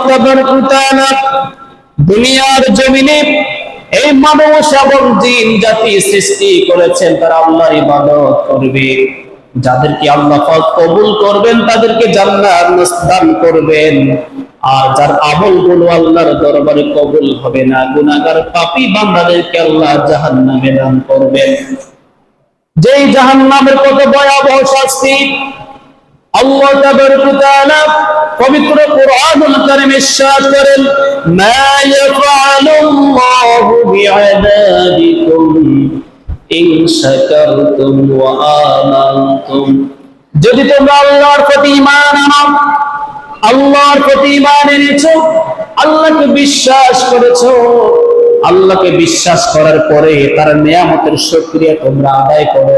তাবারাকা ওয়া তাআলা দুনিয়ার জমিনে এই মানুষ এবং জিন জাতি সৃষ্টি করেছেন, তারা আল্লাহর ইবাদত করবে। যাদেরকে আল্লাহ পাক কবুল করবেন তাদেরকে জান্নাত দান করবেন, আর যার আমলগুলো আল্লাহর দরবারে কবুল হবে না, গুনাহগার পাপী বান্দাদেরকে আল্লাহ জাহান্নামে দান করবেন। যেই জাহান্নামের কত ভয়াবহ শাস্তি আল্লাহ তাবারাকা ওয়া তাআলা পবিত্র কুরআনুল কারীমে ইরশাদ করেন, মা ইয়াফআলুল্লাহু বিআযাবিকুম ইন শাকারতুম ওয়া আমানতুম। যদি তোমরা আল্লাহর প্রতি ঈমান আনো, আল্লাহর প্রতি ঈমান এনেছো, আল্লাহকে বিশ্বাস করেছো, আল্লাহকে বিশ্বাস করার পরে তার নিয়ামতের শুকরিয়া তোমরা আদায় করো।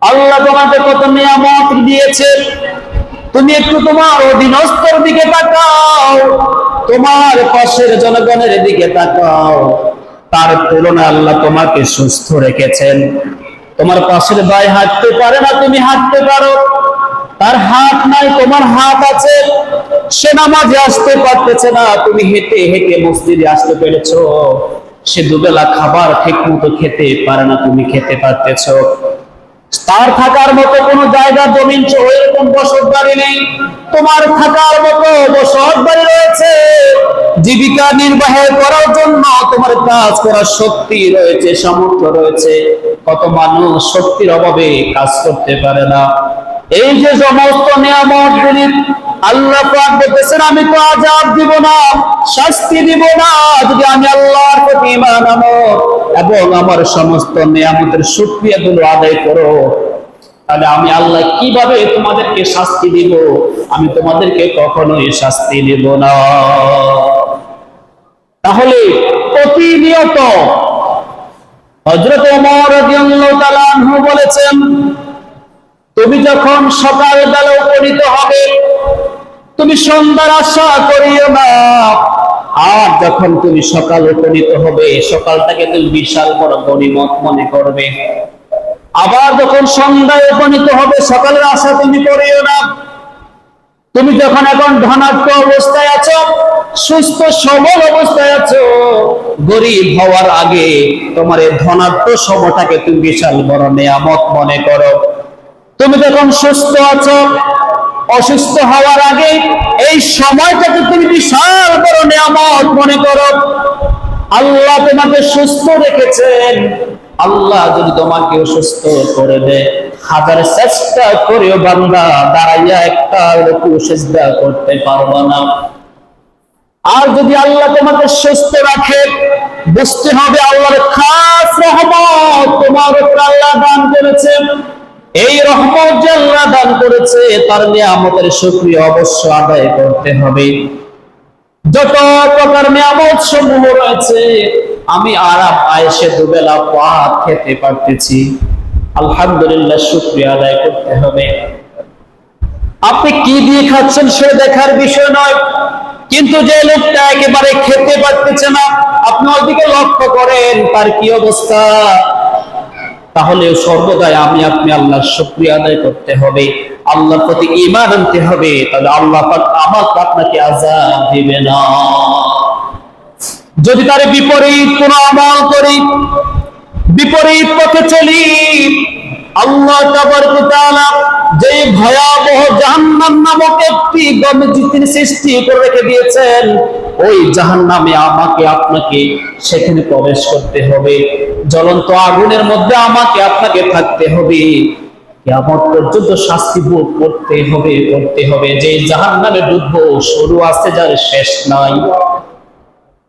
আল্লাহ তোমাকে কত নিয়ামত দিয়েছে, তুমি একটু তোমার অধীনস্থর দিকে তাকাও, তোমার পাশের জনগণের দিকে তাকাও। তার তুলনায় আল্লাহ তোমাকে সুস্থ রেখেছেন। তোমার পাশের ভাই হাঁটতে পারে না, তুমি হাঁটতে পারো। তার হাত নাই, তোমার হাত আছে। সে নামাজে আসতে পারতেছে না, তুমি হেঁটে হেঁটে মসজিদে আসতে পেরেছো। সে দুবেলা খাবার ঠিক মতো খেতে পারে না, তুমি খেতে পারতেছো। তার থাকার মতো কোন জায়গা জমিন এরকম বসত বাড়ি নেই, তোমার থাকার মতো বসত বাড়ি রয়েছে। জীবিকা নির্বাহ করার জন্য তোমার কাজ করার শক্তি রয়েছে, সামর্থ্য রয়েছে। কত মানুষ শক্তির অভাবে কাজ করতে পারে না। এই যে সমস্ত নিয়ামতগুলি আল্লাহ পাক বলেছেন, আমি তো আযাব দিব না, শাস্তি দিব না, যদি আমি আল্লাহর প্রতি ঈমান আনো এবং আমার সমস্ত নিয়ামতের শুকরিয়াগুলো আদায় করো, তাহলে আমি আল্লাহ কিভাবে তোমাদেরকে শাস্তি দিব? আমি তোমাদেরকে কখনোই শাস্তি দিব না। তাহলে প্রতিনিয়ত হযরত ওমর রাদিয়াল্লাহু তাআলা আনহু বলেছেন, তুমি যখন সকালবেলা উপনীত হবে, তুমি সন্ধ্যার আশা করিও না। আর যখন তুমি সকাল উপনীত হবে, সকালটাকে তুমি বিশাল বড় গনিমত মনে করবে। আবার যখন সন্ধ্যায় উপনীত হবে, সকালের আশা তুমি করিও না। তুমি যখন এখন ধনাঢ্য অবস্থায় আছো, সুস্থ সবল অবস্থায় আছো, গরিব হওয়ার আগে তোমার এই ধনাঢ্য সময়টাকে তুমি বিশাল বড় নিয়ামত মনে করো। তুমি যখন সুস্থ আছো, অসুস্থ হওয়ার আগে এই সময়টাকে তুমি বিশাল বড় নিয়ামত মনে করো। আল্লাহ তোমাকে সুস্থ রেখেছেন। আল্লাহ যদি তোমাকে অসুস্থ করে দেয়, হাজার চেষ্টা করেও বান্দা দাঁড়াইয়া একটা রুকু সিজদা করতে পারবে না। আর যদি আল্লাহ তোমাকে সুস্থ রাখে, বুঝতে হবে আল্লাহর খাস রহমত তোমার উপর আল্লাহ দান করেছেন। এই রহমত যে আল্লাহ দান করেছে, তার নিয়ামতের শুকরিয়া অবশ্য আদায় করতে হবে। যত প্রকার নিয়ামত সমূহ রয়েছে, আমি আরাম আয়েশে দুবেলা ভাত খেতে পারতেছি, আলহামদুলিল্লাহ, শুকরিয়া আদায় করতে হবে। আপনি কি দিয়ে খাচ্ছেন সে দেখার বিষয় নয়, কিন্তু যে লোকটা একেবারে খেতে পারতেছে না, আপনি ওইদিকে লক্ষ্য করেন তার কি অবস্থা। তাহলে সর্বদাই আপনি আল্লাহর শুকরিয়া আদায় করতে হবে, আল্লাহর প্রতি ঈমান আনতে হবে, তাহলে আল্লাহ পাক আপনাকে আযাব দিবে না। যদি তার বিপরীত কোন আমল করি, বিপরীত পথে চলি, আল্লাহ তাবারক ওয়া তাআলা যে ভয়াবহ জাহান্নাম নামক একটি গণজিতির সৃষ্টি করে রেখে দিয়েছেন, ওই জাহান্নামে আমাকে আপনাকে সেখানে প্রবেশ করতে হবে। জ্বলন্ত আগুনের মধ্যে আমাকে আপনাকে থাকতে হবে, কিয়ামত পর্যন্ত শাস্তি ভোগ করতে হবে। যে জাহান্নামে ডুববো, শুরু আছে যার শেষ নাই।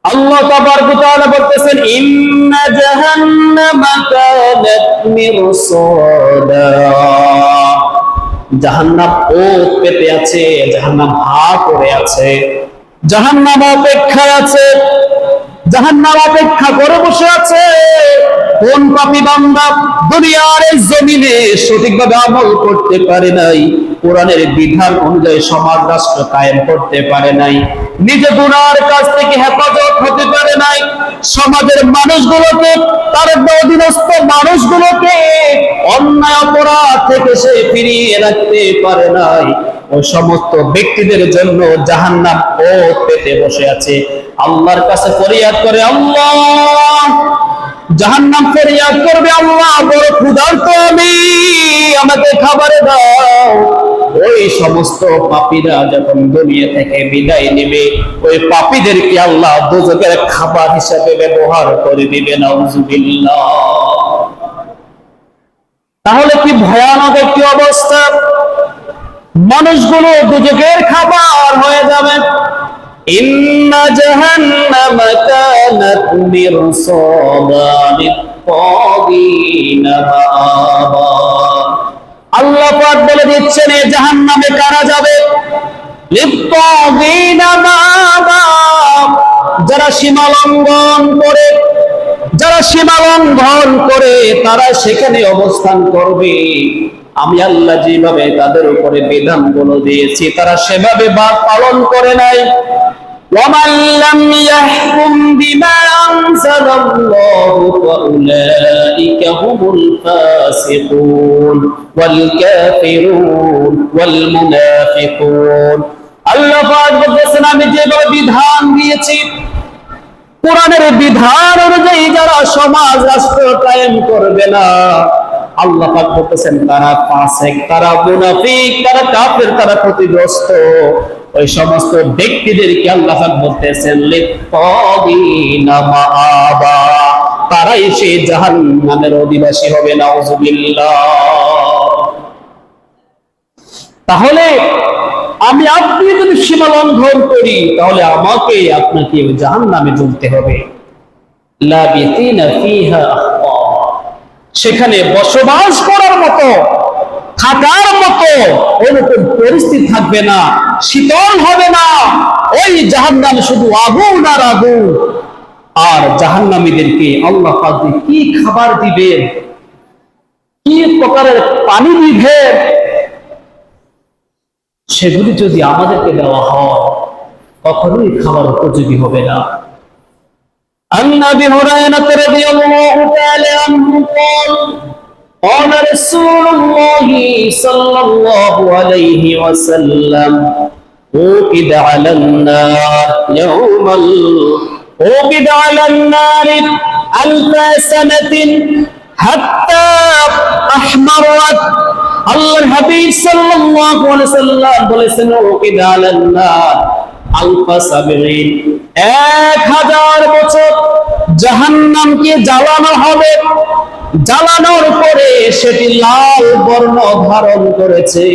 আল্লাহ তাবারক ওয়া তাআলা বলতেছেন, ইন্না জাহান্নামা কানাত মিরসাদা। জাহান্নাম ওত পেতে আছে, জাহান্নাম হা করে আছে, জাহান্নাম অপেক্ষায় আছে, জাহান্নাম অপেক্ষা করে বসে আছে। কোন পাপী বান্দা দুনিয়ার এই জমিনে সঠিকভাবে আমল করতে পারে নাই, কোরআনের বিধান অনুযায়ী সমাজ রাষ্ট্র কায়েম করতে পারে নাই, নিজে গুনার কাছ থেকে হেফাজত হতে পারে নাই, সমাজের মানুষগুলোকে, তার অধীনস্থ মানুষগুলোকে অন্যায় অপরাধ থেকে সে ফিরিয়ে রাখতে পারে নাই, ওই সমস্ত ব্যক্তিদের জন্য জাহান্নাম ওত পেতে বসে আছে। আল্লাহর কাছে ফরিয়াদ করে, আল্লাহ, জাহান্নাম ফরিয়াদ করবে, আল্লাহ বড় ক্ষুধার্ত আমি, আমাকে খাবার দাও। ওই সমস্ত পাপীরা যখন দুনিয়া থেকে বিদায় নেবে, ওই পাপীদেরকে আল্লাহ দোজখের খাবার হিসেবে ব্যবহার করে দিবে, নাউজুবিল্লাহ। তাহলে কি ভয়ানক একটি অবস্থা, মানুষগুলো দোজখের খাবার হয়ে যাবে। ইন্না জাহান্নামা কানাত মিরসাদা লিত-তাগীনা মাআবা। আল্লাহ পাক বলে দিচ্ছেন, এই জাহান্নামে কারা যাবে? লিত-তাগীনা মাআবা, যারা সীমা লঙ্ঘন করে, যারা সীমা লঙ্ঘন করে তারা সেখানে অবস্থান করবে। আমি আল্লাহ যেভাবে তাদের উপরে বিধানগুলো দিয়েছি তারা সেভাবে পালন করে নাই। وَمَنْ لَمْ يَحْكُمْ بِمَا أَنزَلَ اللَّهُ فَأُولَئِكَ هُمُ الْفَاسِقُونَ وَالْكَافِرُونَ وَالْمُنَافِقُونَ। আল্লাহ পাক বলেছেন, আমি যেভাবে বিধান দিয়েছি, কোরআনের বিধান অনুযায়ী যারা সমাজ রাষ্ট্র কায়েম করবে না, আল্লাহ পাক বলতেছেন তারা ফাসিক, তারা মুনাফিক, তারা কাফের, তারা ক্ষতিগ্রস্ত। ওই সমস্ত ব্যক্তিদেরকে আল্লাহ পাক বলতেছেন লিত-তাগীনা মাআবা, তারাই সেই জাহান্নামের অধিবাসী হবে, নাউজুবিল্লাহ। তাহলে আমি আপনি যদি সীমা লঙ্ঘন করি তাহলে আমাকে আপনাকে জাহান্নামে জ্বলতে হবে। লাবিতিনা ফিহা আহকাবা, সেখানে বসবাস করার মতো, থাকার মতো ওরকম পরিস্থিতি থাকবে না, শীতল হবে না। ওই জাহান্নামে শুধু আগুন আর আগুন। আর জাহান্নামীদেরকে আল্লাহ পাক কি খাবার দিবেন, কি প্রকারের পানি দিবেন, সেগুলি যদি আমাদেরকে দেওয়া হয় কখনোই খাবার উপযোগী হবে না। عن أبي هريرة رضي الله تعالى عنه قال قال رسول الله صلى الله عليه وسلم أوقد على النار أوقد على النار 1000 سنة حتى أحمرت। আল্লাহর হাবিব সাল্লাল্লাহু আলাইহি ওয়াসাল্লাম বলেছেন, ওকিদ আলান নার আলফা সাবিন, 1000 বছর জাহান্নামকে জ্বালানো হবে। জ্বালানোর পরে সেটি লাল বর্ণ ধারণ করেছে।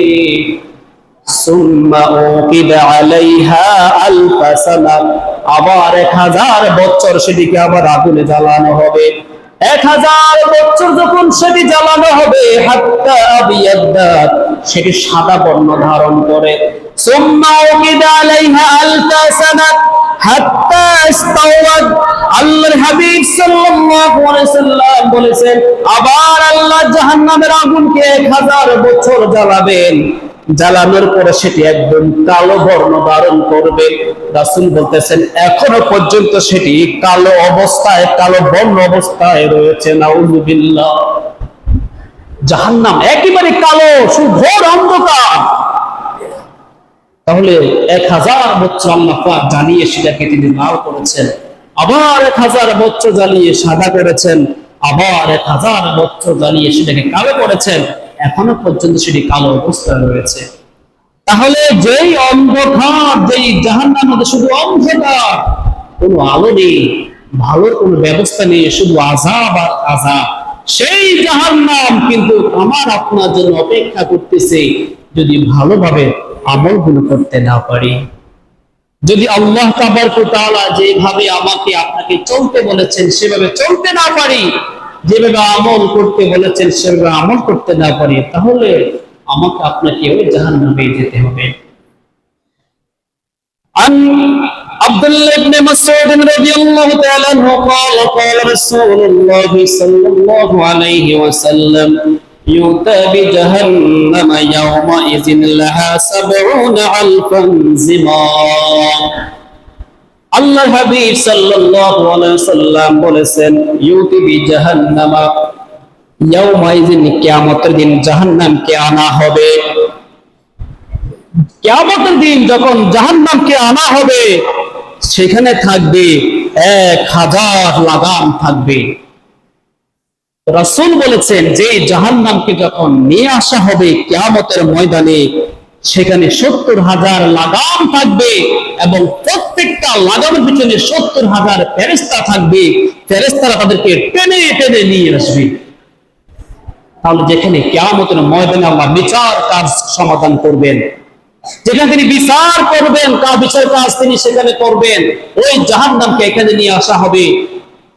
সুম্মা উকিদ আলাইহা আলফা সানা, আবার 1000 বছর সেটিকে আবার আগুনে জ্বালানো হবে। 1000 বছর যখন সেটি জ্বালানো হবে, হাত্তা আবিয়াদ্দাত, সেটি সাদা বর্ণ ধারণ করে। সুম্মা উকিদ আলাইহা আলফা সানা হাত্তা ইস্তাওয়াত। আল্লাহর হাবিব সাল্লাল্লাহু আলাইহি ওয়াসাল্লাম বলেছেন, আবার আল্লাহ জাহান্নামের আগুনকে 1000 বছর জ্বালাবেন। জ্বালানোর পরে সেটি একদম কালো বর্ণ ধারণ করবে। রাসূল বলতেছেন, এখনো পর্যন্ত সেটি কালো অবস্থায়, কালো বর্ণ অবস্থায় রয়েছে, নাউযুবিল্লাহ। জাহান্নাম একেবারে কালো, ঘোর অন্ধকার। তাহলে 1000 বছর আল্লাহ পাক জ্বালিয়ে সেটাকে তিনি লাল করেছেন, আবার 1000 বছর জ্বালিয়ে সাদা করেছেন, আবার 1000 বছর জ্বালিয়ে সেটাকে কালো করেছেন, এখনো পর্যন্ত সেটি কালো অবস্থায় রয়েছে। তাহলে যেই অন্ধকার, যেই জাহান্নামের মধ্যে শুধু অন্ধকার, কোনো আলো নেই, ভালোর কোনো ব্যবস্থা নেই, শুধু আযাব আর আযাব, সেই জাহান্নাম কিন্তু আমার আপনার জন্য অপেক্ষা করতেছে যদি ভালোভাবে আমলগুলো করতে না পারি। যদি আল্লাহ তাবারক ওয়া তাআলা যেভাবে আমাকে আপনাকে চলতে বলেছেন সেভাবে চলতে না পারি, যেভাবে আমল করতে বলেছেন সেভাবে আমল করতে না পারি, তাহলে আমাকে আপনাকে ওই জাহান্নামে যেতে হবে। عن عبد الله بن مسعود رضي الله تعالى عنه قال قال رسول الله صلى الله عليه وسلم يؤتى بجهنم يومئذ لها 70 ألفا زمام আল্লাহ হাবিব সাল্লাল্লাহু আলাইহি ওয়াসাল্লাম বলেছেন ইউতি বিজাহান্নাম ইয়াউমাইযিন কিয়ামতের দিন জাহান্নামকে আনা হবে। কিয়ামতের দিন যখন জাহান্নামকে আনা হবে সেখানে থাকবে 1000 লাগাম থাকবে। রাসূল বলেছেন যে জাহান্নামকে যখন নিয়ে আসা হবে কিয়ামতের ময়দানে সেখানে 70,000 লাগাম থাকবে এবং প্রত্যেকটা লাগামের পিছনে 70,000 ফেরেশতা থাকবে। ফেরেশতারা তাদেরকে টেনে টেনে নিয়ে আসবে। তাহলে যেখানে কিয়ামতের ময়দানে আল্লাহ বিচার কাজ সমাধান করবেন, যেখানে তিনি বিচার করবেন, বিচার কাজ তিনি সেখানে করবেন, ওই জাহান্নামকে এখানে নিয়ে আসা হবে।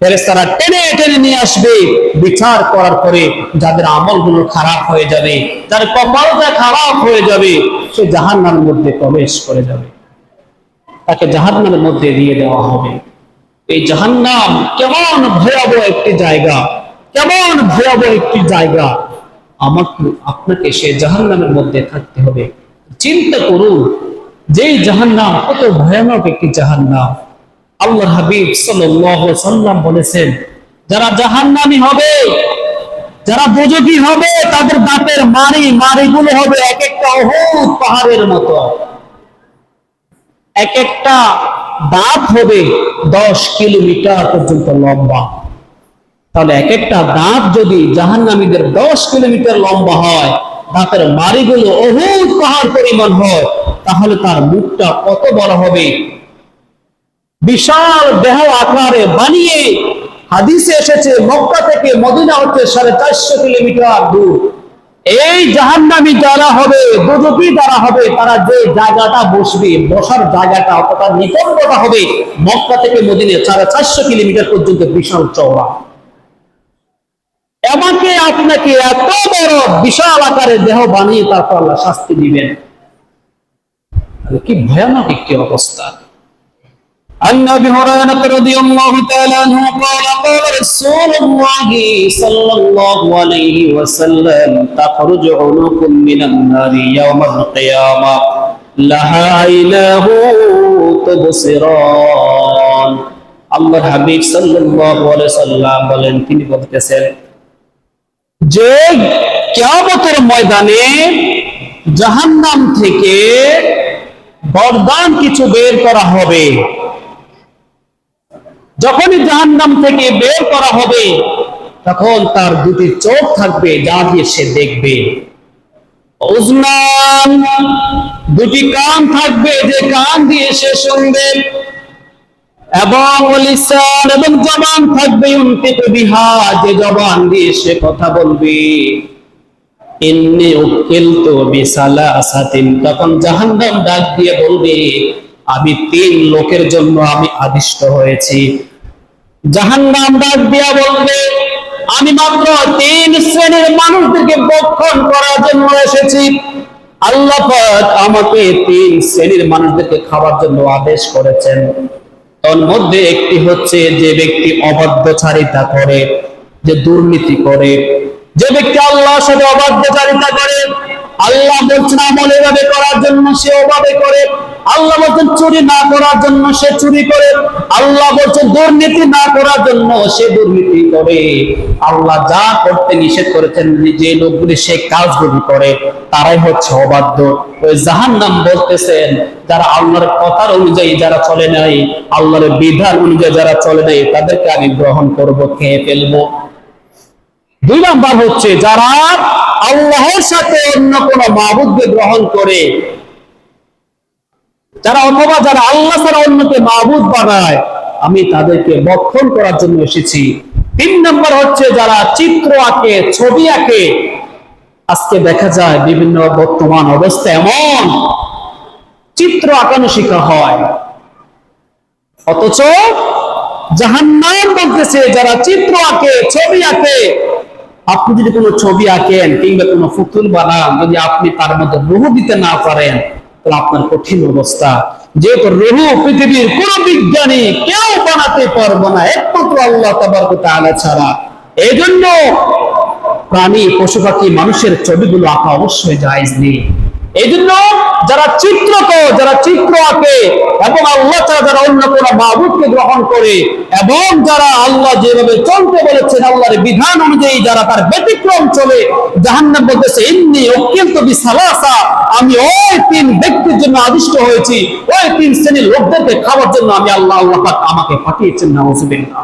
ফেরেশতারা টেনে টেনে নিয়ে আসবে। বিচার করার পরে যাদের আমলগুলো খারাপ হয়ে যাবে, যার কপালটা খারাপ হয়ে যাবে, সে জাহান্নামের মধ্যে প্রবেশ করে যাবে, তাকে জাহান্নামের মধ্যে দিয়ে দেওয়া হবে। এই জাহান্নাম কেমন ভয়াবহ একটি জায়গা, কেমন ভয়াবহ একটি জায়গা। আমাকে আপনাকে সে জাহান্নামের মধ্যে থাকতে হবে। চিন্তা করুন যে জাহান্নাম কত ভয়ানক একটি জাহান্নাম। আল্লাহর হাবিব সাল্লাল্লাহু আলাইহি ওয়াসাল্লাম বলেছেন যারা জাহান্নামী হবে, যারা দোজখী হবে, তাদের দাঁতের মাড়িগুলো হবে এক একটা উহুদ পাহাড়ের মতো। এক একটা দাঁত হবে 10 কিলোমিটার পর্যন্ত লম্বা। তাহলে এক একটা দাঁত যদি জাহান্নামীদের 10 কিলোমিটার লম্বা হয়, দাঁতের মাড়িগুলো উহুদ পাহাড় পরিমাণ হয়, তাহলে তার মুখটা কত বড় হবে। বিশাল দেহ আকারে বানিয়ে হাদিসে এসেছে মক্কা থেকে মদিনা হচ্ছে 450 কিলোমিটার দূর। এই জাহান্নামী যারা হবে, দোজখী যারা হবে, তারা যে জায়গাটা বসবে, বসার জায়গাটা অতটা নিকটতা হবে মক্কা থেকে মদিনা 450 কিলোমিটার পর্যন্ত বিশাল চওড়া। আমাকে আপনাকে এত বড় বিশাল আকারের দেহ বানিয়ে তারপর আল্লাহ শাস্তি দিবেন, কি ভয়ানক একটি অবস্থা। عن ابي هريره رضي الله تعالى عنه قال قال رسول الله صلى الله عليه وسلم تخرج عنق من النار يوم القيامه لها عيناه تبصران আল্লাহর হাবিব সাল্লাল্লাহু আলাইহি ওয়াসাল্লাম বলেন, তিনি বলতেছেন যে কিয়ামতের ময়দানে জাহান্নাম থেকে বরদান কিছু বের করা হবে। যখনই জাহান্নাম থেকে বের করা হবে তখন তার দুটি চোখ থাকবে যা দিয়ে সে দেখবে, উজনান দুটি কান থাকবে যে কান দিয়ে সে শুনবে, এবং লিসান এবং জবান থাকবে ইউনতিকু বিহা যে জবান দিয়ে সে কথা বলবে। ইন্নী উকিলতু বিসালাসাতিন তখন জাহান্নাম ডাক দিয়ে বলবে আমি 3 লোকের জন্য আমি আদিষ্ট হয়েছি। জাহান্নাম ডাক দিয়া বলবে আমি মাত্র 3 শ্রেণীর মানুষদেরকে ভক্ষণ করার জন্য এসেছি। আল্লাহ পাক আমাকে 3 শ্রেণীর মানুষদেরকে খাওয়ার জন্য আদেশ করেছেন। তার মধ্যে একটি হচ্ছে যে ব্যক্তি অবাধ্যচারিতা করে, যে দুর্নীতি করে, যে ব্যক্তি আল্লাহর সাথে অবাধ্যচারিতা করে। আল্লাহ বলছেন আমল এভাবে করার জন্য সে ওভাবে করে, আল্লাহ বলছেন চুরি না করার জন্য সে চুরি করে, আল্লাহ বলছেন দুর্নীতি না করার জন্য সে দুর্নীতি করে। আল্লাহ যা করতে নিষেধ করেছেন যে লোকগুলি সে কাজগুলি করে তারাই হচ্ছে অবাধ্য। ওই জাহান্নাম বলতেছেন যারা আল্লাহর কথার অনুযায়ী যারা চলে নাই, আল্লাহর বিধান অনুযায়ী যারা চলে নাই, তাদেরকে আমি গ্রহণ করব, খেয়ে ফেলবো। 2 নাম্বার হচ্ছে যারা আল্লাহর সাথে অন্য কোন মাবুদকে গ্রহণ করে, যারা অথবা যারা আল্লাহ ছাড়া অন্যকে মাবুদ বানায়, আমি তাদেরকে ভক্ষণ করার জন্য এসেছি। 3 নাম্বার হচ্ছে যারা চিত্র আঁকে, ছবি আঁকে। আজকে দেখা যায় বিভিন্ন বর্তমান অবস্থা এমন চিত্র আঁকানো শেখা হয়, অথচ জাহান্নাম বলতেছে যারা চিত্র আঁকে, ছবি আঁকে। আপনি যদি কোনো ছবি আঁকেন কিংবা কোনো পুতুল বানান, যদি আপনি তার মধ্যে রূহ দিতে না পারেন তাহলে আপনার কঠিন অবস্থা। যেহেতু রূহ পৃথিবীর কোন বিজ্ঞানী কেউ বানাতে পারবে না একমাত্র আল্লাহ তাবারক ওয়া তাআলা ছাড়া। এই জন্য প্রাণী, পশু পাখি, মানুষের ছবিগুলো আঁকা অবশ্যই জায়েজ নেই। এই জন্য যারা চিত্র আঁকে এবং আল্লাহ ছাড়া যারা অন্য কোনো মাবুদকে গ্রহণ করে এবং যারা আল্লাহ যেভাবে চলতে বলেছেন আল্লাহর বিধান অনুযায়ী যারা তার ব্যতিক্রম চলে, জাহান্নাম বলতেছে ইন্নী উকিলতু বিসালাসা, আমি ওই তিন ব্যক্তির জন্য আদিষ্ট হয়েছি, ওই তিন শ্রেণীর লোকদেরকে খাওয়ার জন্য আমি আল্লাহ পাক আমাকে পাঠিয়েছেন। নাউযুবিল্লাহ।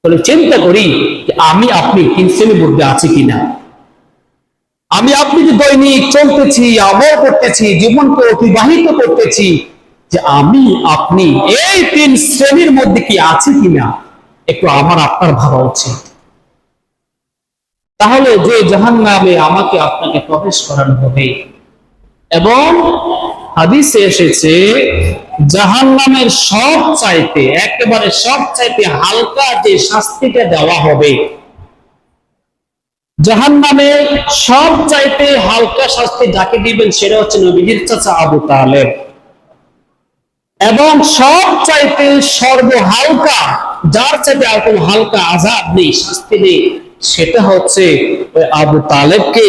তাহলে চিন্তা করি যে আমি আপনি তিন শ্রেণীর মধ্যে আছি কিনা। আমি আপনি যে দৈনিক চলতেছি, আমল করতেছি, জীবনকে অতিবাহিত করতেছি, যে আমি আপনি এই তিন শ্রেণীর মধ্যে কি আছি কিনা একটু আমার আপনার ভাবা উচিত। তাহলে যে জাহান্নামে আমাকে আপনাকে প্রবেশ করানো হবে, এবং হাদিসে এসেছে জাহান্নামের একেবারে সবচাইতে হালকা যে শাস্তিটা দেওয়া হবে, জাহান্নামে সবচাইতে হালকা শাস্তি যাকে দিবেন সেটা হচ্ছে নবীজির চাচা আবু তালেব, এবং সবচাইতে সর্বহালকা, যার চাইতে আর কোনো হালকা আযাব নেই, শাস্তি নেই, সেটা হচ্ছে আবু তালেবকে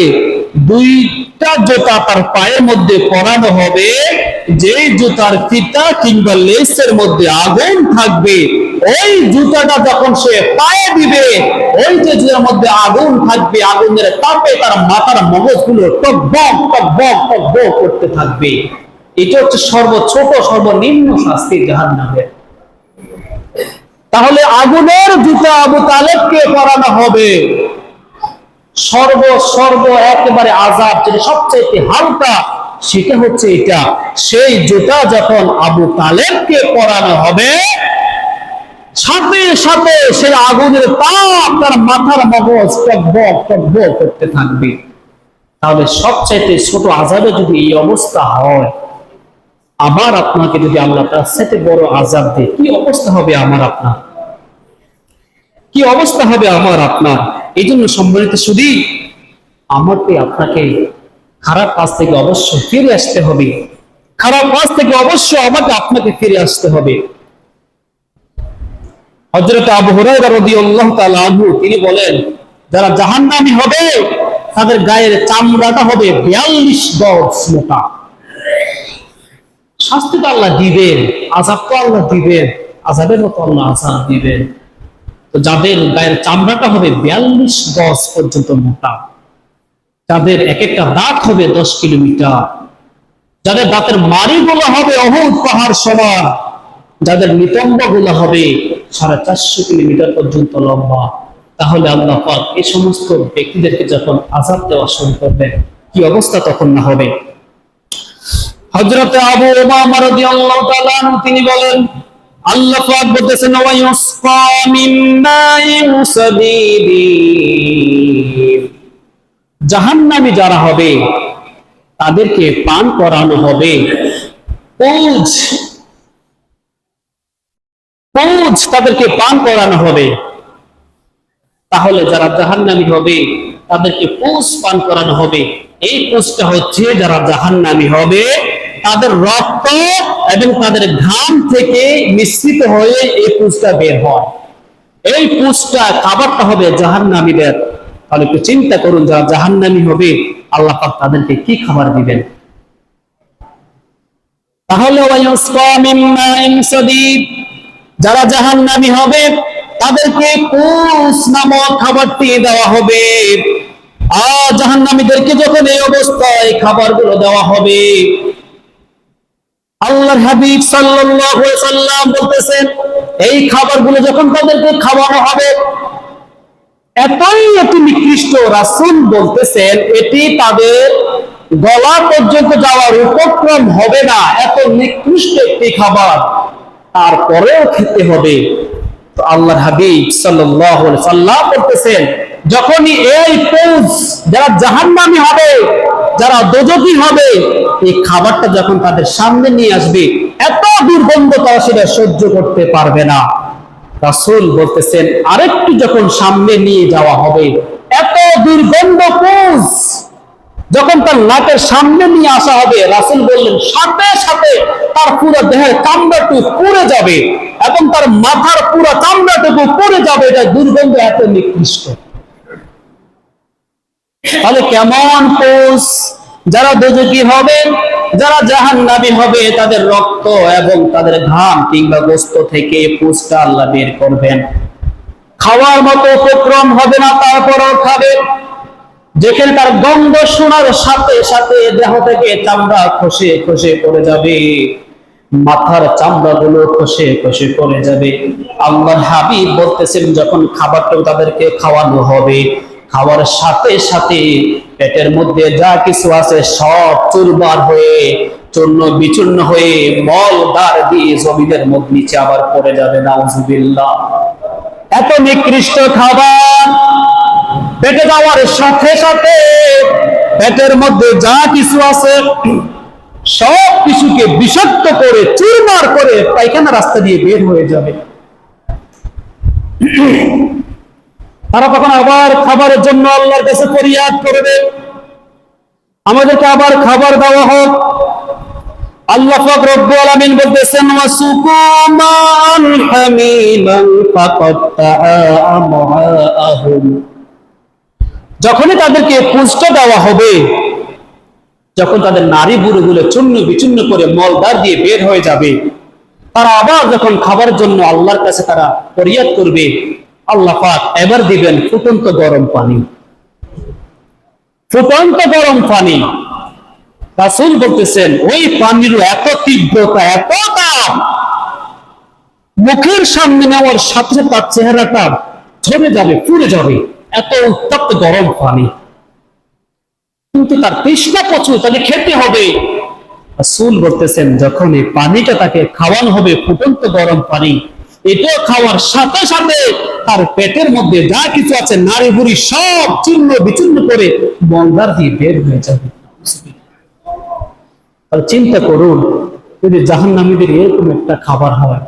দুইটা জুতা তার পায়ের মধ্যে পরানো হবে, যে জুতার ফিতা কিংবা লেসের মধ্যে আগুন থাকবে। ওই জুতাটা যখন সে পায়ে দিবে, ওই যে জুতার মধ্যে আগুন থাকবে, আগুনের তাপে তার মাথার মগজগুলো টকবক টকবক টকবক করতে থাকবে। এটা হচ্ছে সর্বনিম্ন শাস্তি জাহান্নামের। তাহলে আগুনের জুতা আবু তালেবকে পরানো হবে। একেবারে আযাব যেটা সবচেয়ে হালকা, সেটা হচ্ছে এটা। সেই জুতা যখন আবু তালেবকে পরানো হবে, সাথে সাথে সেই আগুনের তাপ তার মাথার মগজ টকবক টকবক করতে থাকবে। তাহলে সবচাইতে ছোট আযাবে যদি এই অবস্থা হয়, আবার আপনাকে যদি আল্লাহ তার সাথে বড় আযাব দেয়, কি অবস্থা হবে আমার আপনার? কি অবস্থা হবে আমার আপনার? এই জন্য সম্মানিত শুধু আমাকে আপনাকে খারাপ কাজ থেকে অবশ্যই ফিরে আসতে হবে। খারাপ কাজ থেকে অবশ্যই আমাকে আপনাকে ফিরে আসতে হবে। হযরত আবু হুরায়রা রাদিয়াল্লাহু তাআলা আনহু তিনি বলেন, যারা জাহান্নামী হবে তাদের গায়ের চামড়াটা হবে 42 গজ মোটা। শাস্তি তো আল্লাহ দিবেন, আযাব তো আল্লাহ দিবেন, আযাবের মতো আল্লাহ আযাব দিবেন। তো যাদের গায়ের চামড়াটা হবে 42 গজ পর্যন্ত মোটা, যাদের এক একটা দাঁত হবে 10 কিলোমিটার, যাদের দাঁতের মাড়িগুলো হবে অহুদ পাহাড় সমান, যাদের নিতম্ব গুলো হবে 450 কিলোমিটার পর্যন্ত লম্বা, তাহলে আল্লাহ পাক এই সমস্ত ব্যক্তিদেরকে যখন আযাব দেওয়া শুরু করবেন, কি অবস্থা তখন না হবে। হযরত আবু উমামা রাদিয়াল্লাহু তাআলা আনহু তিনি বলেন, আল্লাহ পাক বলতেছেন ওয়া ইউসকা মিন মাইন সাদীদ, জাহান্নামী যারা হবে তাদেরকে পান করানো হবে পুঁজ, তাদেরকে পান করানো হবে। তাহলে যারা জাহান্নামী হবে তাদেরকে পুঁজ পান করানো হবে। এই পুঁজটা হচ্ছে যারা জাহান্নামী হবে তাদের রক্ত এবং তাদের ঘাম থেকে মিশ্রিত হয়ে এই পুঁজটা বের হয়। এই পুঁজটা খাবারটা হবে জাহান্নামীদের। তাহলে একটু চিন্তা করুন, যারা জাহান্নামী হবে আল্লাহ পাক তাদেরকে কি খাবার দিবেন। তাহলে যারা জাহান্নামী হবে তাদেরকে পুঁজ নামক খাবারটি দেওয়া হবে। আর জাহান্নামীদেরকে যখন এই অবস্থায় খাবারগুলো দেওয়া হবে, আল্লাহর হাবিব সাল্লাল্লাহু আলাইহি ওয়াসাল্লাম বলতেছেন, এই খাবারগুলো যখন তাদেরকে খাওয়ানো হবে, এত নিকৃষ্ট, রাসূল বলতেছেন এটি তাদের গলা পর্যন্ত যাওয়ার উপক্রম হবে না, এত নিকৃষ্ট একটি খাবার, তারপরেও খেতে হবে। তো আল্লাহর হাবিব সাল্লাল্লাহু আলাইহি ওয়াসাল্লাম বলতেছেন, যখনই এই পুঁজ যারা জাহান্নামী হবে, যারা দোজখী হবে, এই খাবারটা যখন তাদের সামনে নিয়ে আসবে, এত দুর্গন্ধ তারা সেটা সহ্য করতে পারবে না। রাসূল বলতেছেন আরেকটু যখন সামনে নিয়ে যাওয়া হবে, এত দুর্গন্ধ পুঁজ যখন তার নাকের সামনে নিয়ে আসা হবে, রাসূল বললেন সাথে সাথে তার পুরো দেহের চামড়াটুকু পুড়ে যাবে এবং তার মাথার পুরো চামড়াটুকু পুড়ে যাবে। এটা দুর্গন্ধ এত নিকৃষ্ট। তাহলে কেমন পোষ? যারা দোজখী হবে, যারা জাহান্নামী হবে, তাদের রক্ত এবং তাদের ঘাম কিংবা গোশত থেকে পোষটা আল্লাহ বের করবেন। খাওয়ার মতো উপক্রম হবে না, তারপরও খাবে। যেখানে তার গন্ধ শোনার সাথে সাথে দেহ থেকে চামড়া খসে খসে পড়ে যাবে, মাথার চামড়া গুলো খসে খসে পড়ে যাবে। আল্লাহর হাবিব বলতেছেন, যখন খাবারটা তাদেরকে খাওয়ানো হবে, খাওয়ার সাথে সাথে পেটের মধ্যে যা কিছু আছে সব চুরমার হয়ে চূর্ণ বিচূর্ণ হয়ে মল দ্বার দিয়ে জমিনের মধ্যে নিচে আবার পড়ে যাবে। নাউজুবিল্লাহ। এত নিকৃষ্ট খাবার পেটে যাওয়ার সাথে সাথে পেটের মধ্যে যা কিছু আছে সব কিছুকে বিষাক্ত করে চুরমার করে পায়খানা রাস্তা দিয়ে বের হয়ে যাবে। তারা তখন আবার খাবারের জন্য আল্লাহর কাছে ফরিয়াদ করবে, আমাদেরকে আবার খাবার দেওয়া হোক। আল্লাহ পাক রব্বুল আলামিন বলতেছেন, ওয়াসুকুমান হামিমান ফাকাত্তা আমআআহুম। যখনই তাদেরকে পুষ্ট দেওয়া হবে, যখন তাদের নারী বুড়োগুলো চূর্ণ বিচূর্ণ করে মলদ্বার দিয়ে বের হয়ে যাবে, তারা আবার যখন খাবারের জন্য আল্লাহর কাছে তারা ফরিয়াদ করবে, আল্লাহ পাক এবার দিবেন ফুটন্ত গরম পানি। ফুটন্ত গরম পানি। রাসূল বলতেছেন, ওই পানির এত তীব্রতা, এত তাপ, মুখের সামনে নেওয়ার সাথে সাথে তার চেহারাটা ঝরে যাবে, পুড়ে যাবে, এত উত্তপ্ত গরম পানি। কিন্তু তার তৃষ্ণা প্রচুর, তাকে খেতে হবে। রাসূল বলতেছেন, যখন এই পানিটা তাকে খাওয়ানো হবে, ফুটন্ত গরম পানি, এটা খাওয়ার সাথে সাথে তার পেটের মধ্যে যা কিছু আছে নারী বুড়ি সব চূর্ণ বিচূর্ণ করে মলদ্বার দিয়ে বের হয়ে যাবে। চিন্তা করুন, যদি জাহান্নামীদের এরকম একটা খাবার হয়,